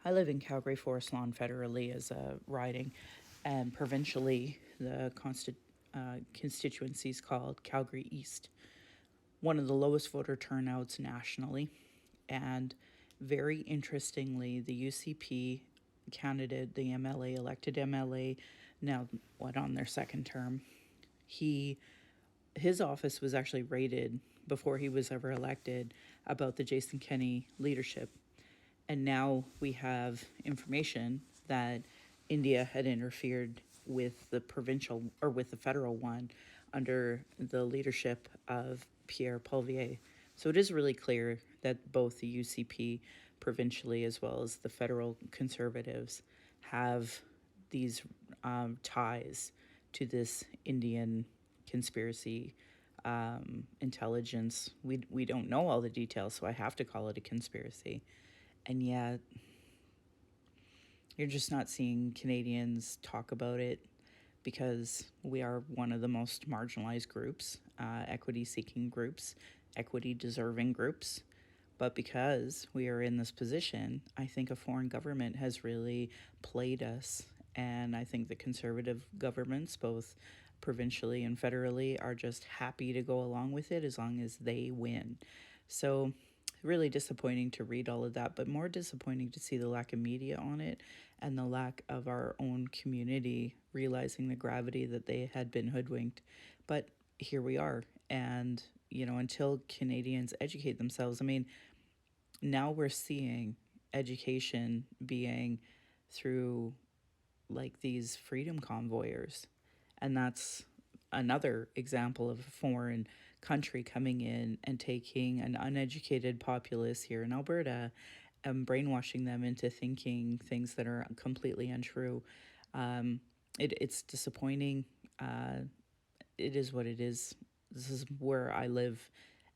I live in Calgary Forest Lawn federally as a riding, and provincially, the constituency is called Calgary East. One of the lowest voter turnouts nationally, and very interestingly, the UCP candidate, the MLA, elected MLA, now on their second term, his office was actually raided before he was ever elected about the Jason Kenney leadership. And now we have information that India had interfered with the provincial or with the federal one under the leadership of Pierre Poilievre. So it is really clear that both the UCP provincially as well as the federal conservatives have these ties to this Indian conspiracy intelligence. We don't know all the details, so I have to call it a conspiracy. And yet, you're just not seeing Canadians talk about it because we are one of the most marginalized groups, equity-seeking groups, equity-deserving groups. But because we are in this position, I think a foreign government has really played us. And I think the conservative governments, both provincially and federally, are just happy to go along with it as long as they win. So really disappointing to read all of that, but more disappointing to see the lack of media on it and the lack of our own community realizing the gravity that they had been hoodwinked. But here we are. And, until Canadians educate themselves, now we're seeing education being through like these freedom convoyers. And that's another example of a foreign country coming in and taking an uneducated populace here in Alberta and brainwashing them into thinking things that are completely untrue. It's disappointing. It is what it is. This is where I live.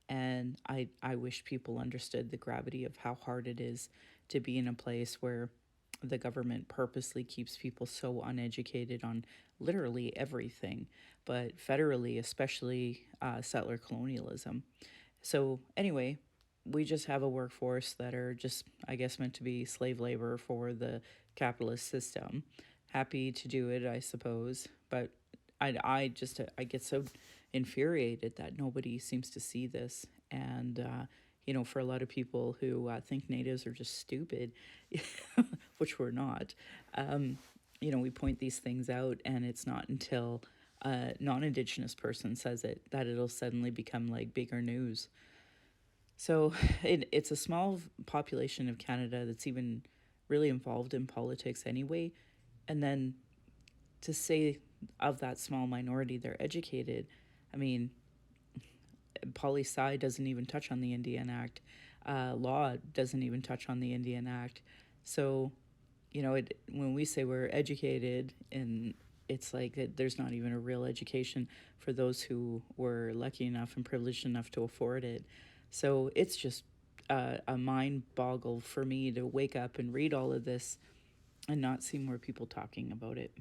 And I wish people understood the gravity of how hard it is to be in a place where the government purposely keeps people so uneducated on literally everything, but federally, especially settler colonialism. So anyway, we just have a workforce that are just, I guess, meant to be slave labor for the capitalist system. Happy to do it, I suppose, but I get so infuriated that nobody seems to see this. And for a lot of people who think natives are just stupid, which we're not, we point these things out, and it's not until a non-Indigenous person says it that it'll suddenly become like bigger news. So it's a small population of Canada that's even really involved in politics anyway. And then to say of that small minority they're educated, poli sci doesn't even touch on the Indian Act. Law doesn't even touch on the Indian Act. So, when we say we're educated, and it's like there's not even a real education for those who were lucky enough and privileged enough to afford it. So it's just a mind boggle for me to wake up and read all of this and not see more people talking about it.